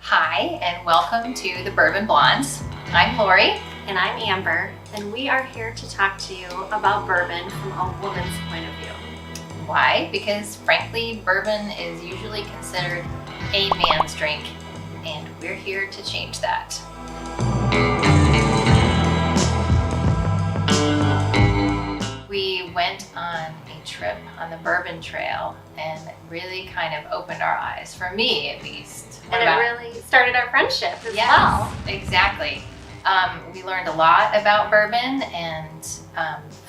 Hi, and welcome to the Bourbon Blondes. I'm Lori. And I'm Amber, and we are here to talk to you about bourbon from a woman's point of view. Why? Because frankly, bourbon is usually considered a man's drink, and we're here to change that. We went on a trip on the Bourbon Trail and really kind of opened our eyes, for me at least. And it really started our friendship as well. Exactly. We learned a lot about bourbon and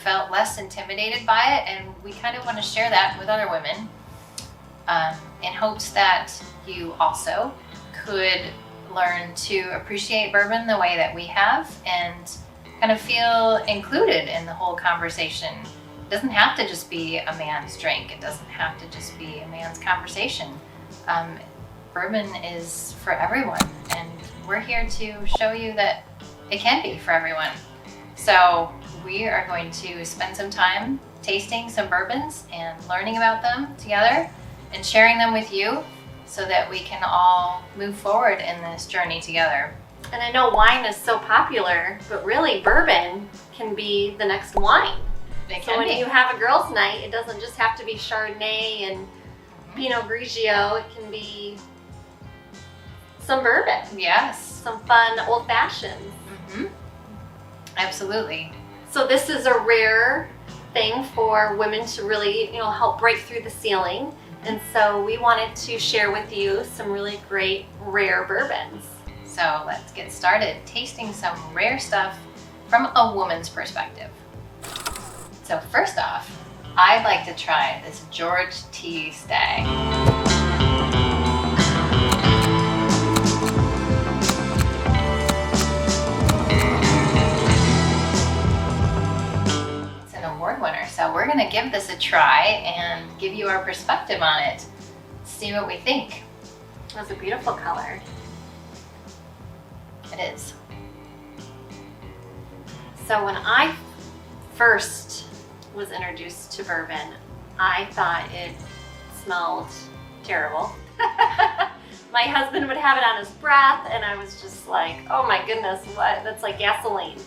felt less intimidated by it, and we kind of want to share that with other women in hopes that you also could learn to appreciate bourbon the way that we have and kind of feel included in the whole conversation. It doesn't have to just be a man's drink. It doesn't have to just be a man's conversation. Bourbon is for everyone, and we're here to show you that it can be for everyone. So we are going to spend some time tasting some bourbons and learning about them together and sharing them with you so that we can all move forward in this journey together. And I know wine is so popular, but really bourbon can be the next wine. So when you have a girls' night, it doesn't just have to be Chardonnay and Pinot Grigio. It can be some bourbon. Yes. Some fun old fashions. Mm-hmm. Absolutely. So this is a rare thing for women to really, help break through the ceiling. And so we wanted to share with you some really great rare bourbons. So let's get started tasting some rare stuff from a woman's perspective. So first off, I'd like to try this George T. Stagg. It's an award winner, so we're gonna give this a try and give you our perspective on it. See what we think. That's a beautiful color. It is. So when I first was introduced to bourbon, I thought it smelled terrible. My husband would have it on his breath and I was just like, oh my goodness, what? That's like gasoline.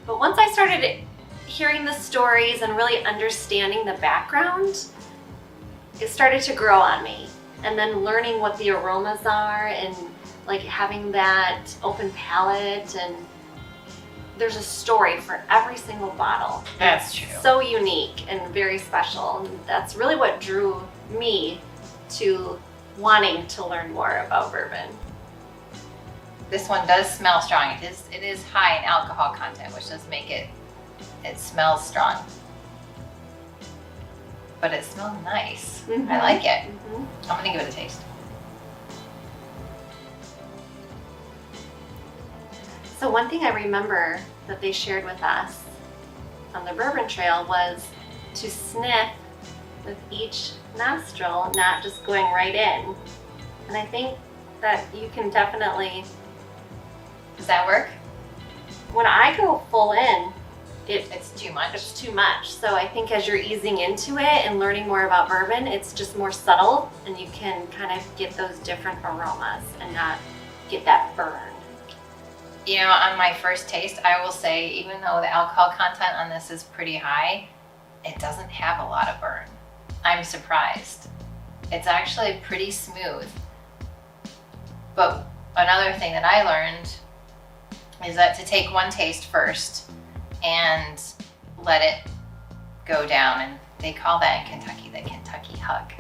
But once I started hearing the stories and really understanding the background, it started to grow on me. And then learning what the aromas are and like having that open palate, and there's a story for every single bottle. That's true. So unique and very special. And that's really what drew me to wanting to learn more about bourbon. This one does smell strong. It is high in alcohol content, which does make it smells strong. But it smells nice. Mm-hmm. I like it. Mm-hmm. I'm gonna give it a taste. So one thing I remember that they shared with us on the Bourbon Trail was to sniff with each nostril, not just going right in. And I think that you can definitely... Does that work? When I go full in, it's too much. It's too much. So I think as you're easing into it and learning more about bourbon, it's just more subtle and you can kind of get those different aromas and not get that burn. You know, on my first taste, I will say, even though the alcohol content on this is pretty high, it doesn't have a lot of burn. I'm surprised. It's actually pretty smooth. But another thing that I learned is that to take one taste first and let it go down, and they call that in Kentucky the Kentucky hug,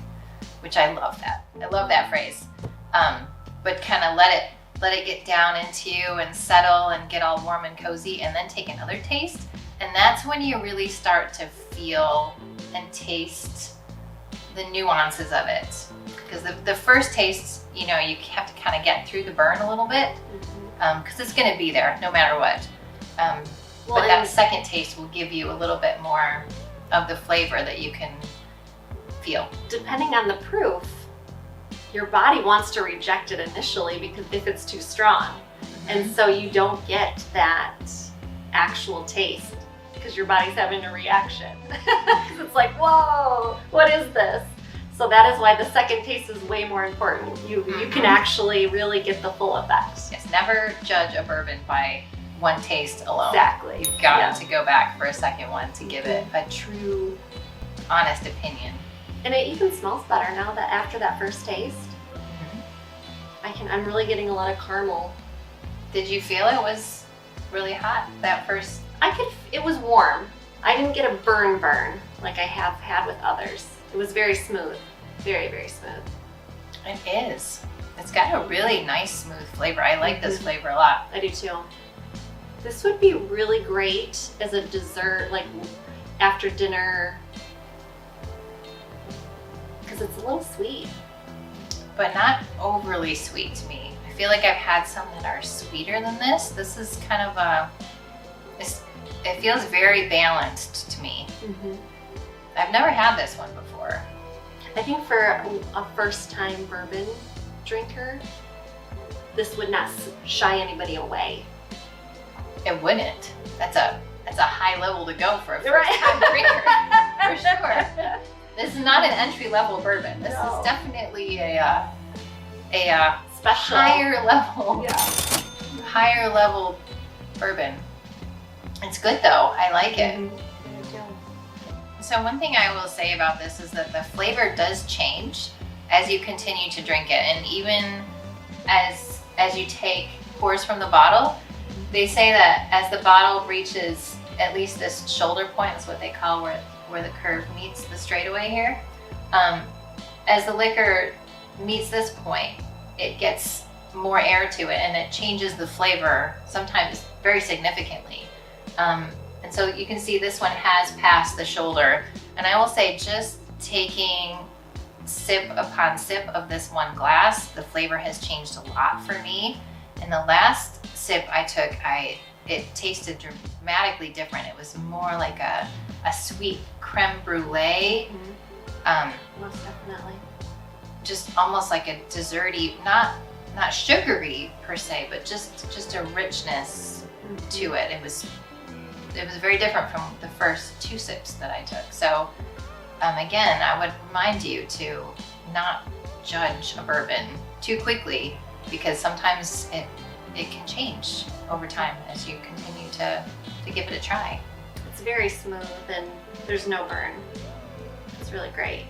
which I love that. I love that phrase. But kind of let it get down into you and settle and get all warm and cozy, and then take another taste. And that's when you really start to feel and taste the nuances of it. Because the first taste, you have to kind of get through the burn a little bit, because it's going to be there no matter what. But that second taste will give you a little bit more of the flavor that you can feel. Depending on the proof, your body wants to reject it initially because if it's too strong. And so you don't get that actual taste because your body's having a reaction. It's like, whoa, what is this? So that is why the second taste is way more important. You can actually really get the full effect. Yes, never judge a bourbon by one taste alone. Exactly. You've got to go back for a second one to give it a true, honest opinion. And it even smells better now that after that first taste. I'm really getting a lot of caramel. Did you feel it was really hot that first? It was warm. I didn't get a burn like I have had with others. It was very smooth, very, very smooth. It is. It's got a really nice smooth flavor. I like this flavor a lot. I do too. This would be really great as a dessert, like after dinner, because it's a little sweet. But not overly sweet to me. I feel like I've had some that are sweeter than this. This is kind of it feels very balanced to me. I've never had this one before. I think for a first-time bourbon drinker, this would not shy anybody away. It wouldn't. That's a high level to go for a first-time drinker, for sure. This is not an entry-level bourbon. This is definitely a special higher level bourbon. It's good though. I like it. So one thing I will say about this is that the flavor does change as you continue to drink it, and even as you take pours from the bottle. They say that as the bottle reaches at least this shoulder point, that's what they call where the curve meets the straightaway here. As the liquor meets this point, it gets more air to it and it changes the flavor, sometimes very significantly. And so you can see this one has passed the shoulder. And I will say, just taking sip upon sip of this one glass, the flavor has changed a lot for me. And the last sip I took, it tasted dramatically different. It was more like a sweet creme brulee. Most definitely. Just almost like a desserty, not sugary per se, but just a richness to it. It was very different from the first two sips that I took. So again, I would remind you to not judge a bourbon too quickly, because sometimes it can change over time as you continue to give it a try. It's very smooth and there's no burn. It's really great.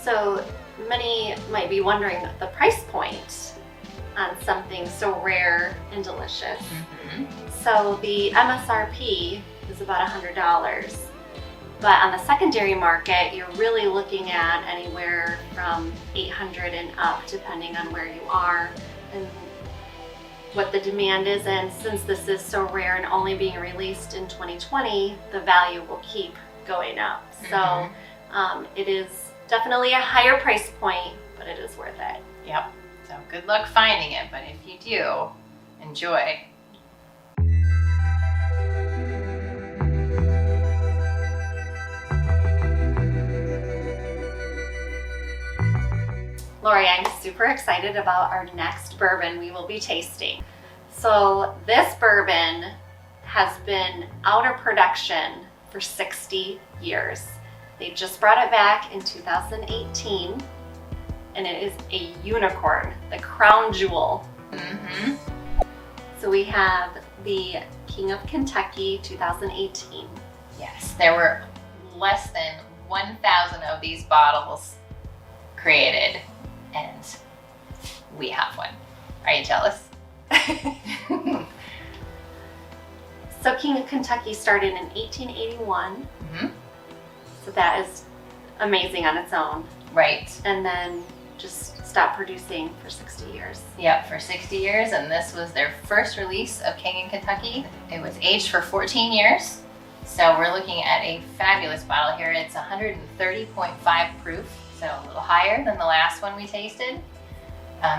So many might be wondering the price point on something so rare and delicious. So the MSRP is about $100. But on the secondary market, you're really looking at anywhere from $800 and up, depending on where you are and what the demand is. And since this is so rare and only being released in 2020, the value will keep going up. So it is definitely a higher price point, but it is worth it. Yep. So good luck finding it, but if you do, enjoy. Lori, I'm super excited about our next bourbon we will be tasting. So this bourbon has been out of production for 60 years. They just brought it back in 2018, and it is a unicorn, the crown jewel. So we have the King of Kentucky 2018. Yes, there were less than 1,000 of these bottles created, and we have one. Are you jealous? So King of Kentucky started in 1881. So that is amazing on its own. Right. And then just stopped producing for 60 years. Yep, for 60 years, and this was their first release of King in Kentucky. It was aged for 14 years. So we're looking at a fabulous bottle here. It's 130.5 proof, so a little higher than the last one we tasted.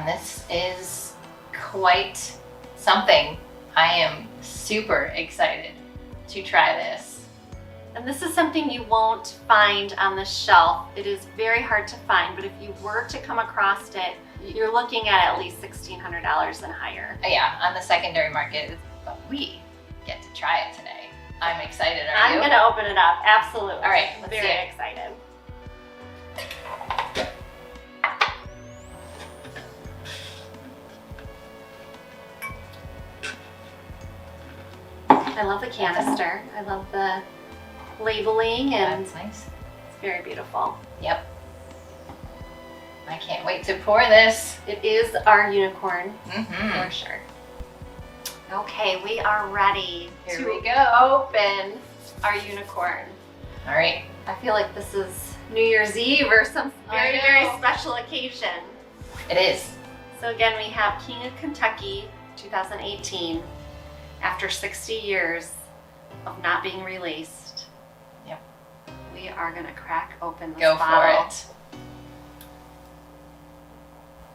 This is quite something. I am super excited to try this. And this is something you won't find on the shelf. It is very hard to find, but if you were to come across it, you're looking at least $1,600 and higher. Yeah, on the secondary market, but we get to try it today. I'm excited. Are you? I'm gonna open it up, absolutely. All right, let's very see it. excited. I love the canister. I love the labeling, and That's nice. it's very beautiful. Yep. I can't wait to pour this. It is our unicorn Mm-hmm. for sure. Okay, we are ready Here to we go. open our unicorn. All right. I feel like this is New Year's Eve or some very, I very know. special occasion. It is. So again, we have King of Kentucky 2018 after 60 years of not being released. Yep. We are gonna crack open this Go bottle. for it.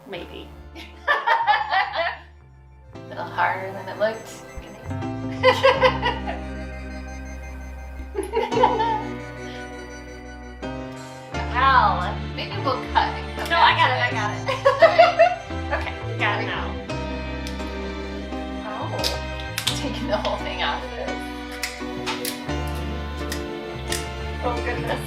Maybe. A little harder than it looked. Wow. Maybe we'll cut and come No, I back got to it, I got it. Okay, we got it now. Oh. Taking the whole thing off. Oh goodness.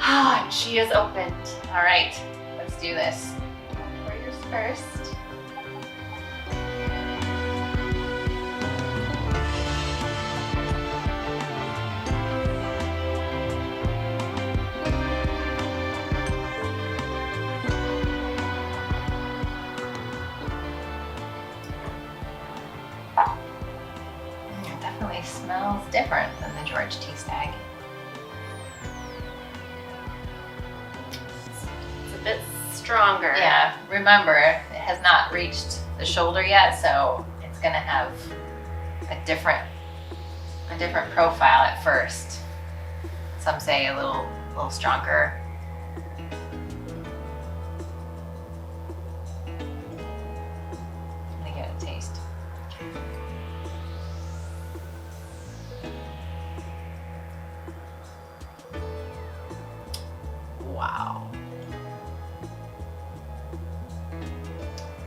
Ah, she is opened. All right, let's do this. Pour yours first. It definitely smells different than the George T. Stagg. It's a bit stronger. Yeah, remember, it has not reached the shoulder yet, so it's gonna have a different profile at first. Some say a little stronger. Let me get a taste. Wow.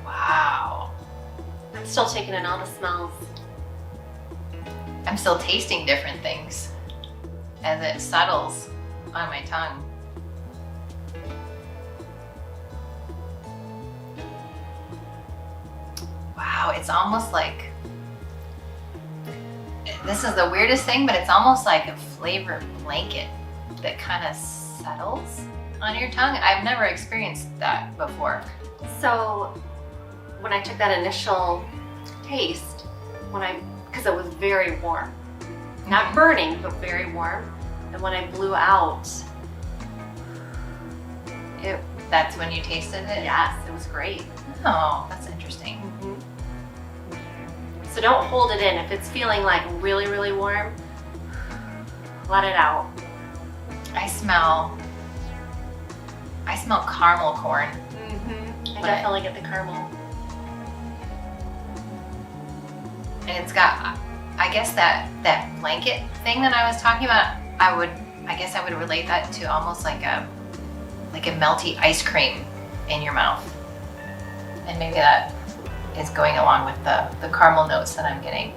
Wow. I'm still taking in all the smells. I'm still tasting different things as it settles on my tongue. Wow, it's almost like, this is the weirdest thing, but it's almost like a flavor blanket that kind of settles on your tongue. I've never experienced that before. So when I took that initial taste, because it was very warm, not burning, but very warm, and when I blew out, That's when you tasted it? yes, it was great. Oh, that's interesting. So don't hold it in. If it's feeling like really, really warm, let it out. I smell caramel corn. I But- definitely get the caramel. And it's got, I guess that blanket thing that I was talking about, I guess I would relate that to almost like a melty ice cream in your mouth. And maybe that is going along with the caramel notes that I'm getting.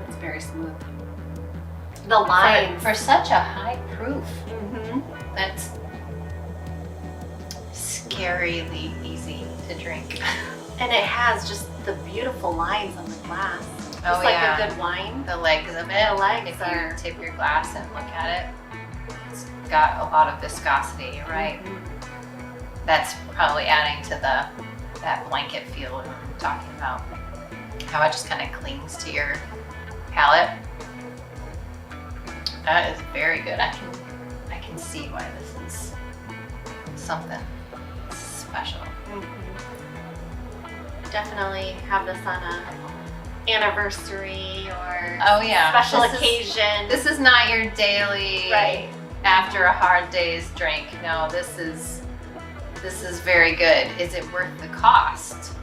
It's very smooth. The lines. For such a high proof, Mhm. that's scarily easy to drink. And it has just the beautiful lines on the glass. Just Oh, like yeah. a good wine. The legs of it, The legs if are- you tip your glass and look at it, it's got a lot of viscosity, you're right? Mhm. That's probably adding to that blanket feel we were talking about. How it just kind of clings to your palate. That is very good. I can see why this is something special. Definitely have this on a anniversary or Oh yeah. special This is- occasion. This is not your daily Right. after a hard day's drink. No, this is very good. Is it worth the cost?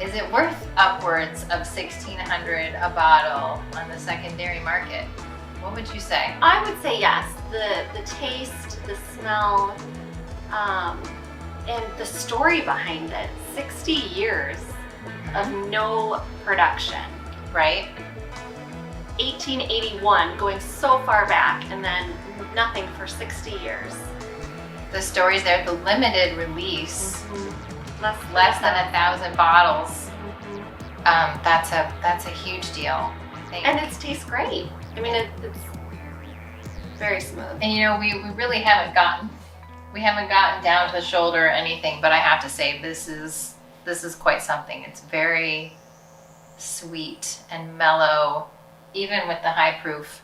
Is it worth upwards of $1,600 a bottle on the secondary market? What would you say? I would say yes. The taste, the smell, and the story behind it. 60 years of no production. Right? 1881, going so far back, and then nothing for 60 years. The stories there, the limited release, less than 1,000 bottles. That's a huge deal. I think. And it tastes great. I mean, it's very smooth. And you know, we really haven't gotten down to the shoulder or anything, but I have to say this is quite something. It's very sweet and mellow, even with the high proof.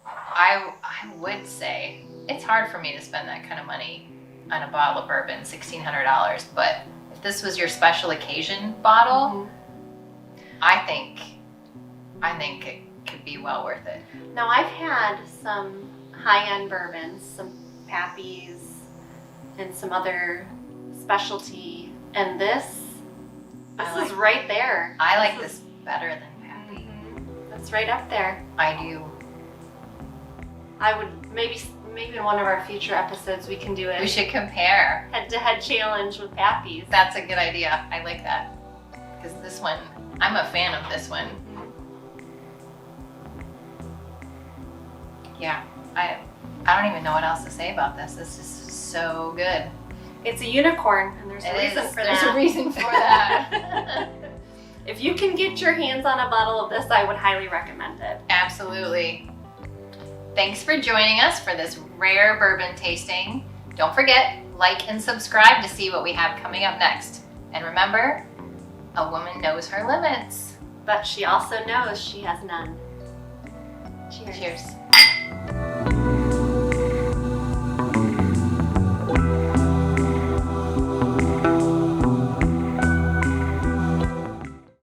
I would say it's hard for me to spend that kind of money on a bottle of bourbon, $1,600. But if this was your special occasion bottle, I think it could be well worth it. Now, I've had some high-end bourbons, some Pappy's, and some other specialty, and this is right there. I like this better than Pappy. It's right up there. I do. I would maybe in one of our future episodes we can do it. We should compare. Head-to-head challenge with Pappy's. That's a good idea. I like that. Because this one, I'm a fan of this one. Yeah, I don't even know what else to say about this. This is so good. It's a unicorn, and there's a reason for that. There's a reason for that. If you can get your hands on a bottle of this, I would highly recommend it. Absolutely. Thanks for joining us for this rare bourbon tasting. Don't forget, like and subscribe to see what we have coming up next. And remember, a woman knows her limits. But she also knows she has none. Cheers. Cheers.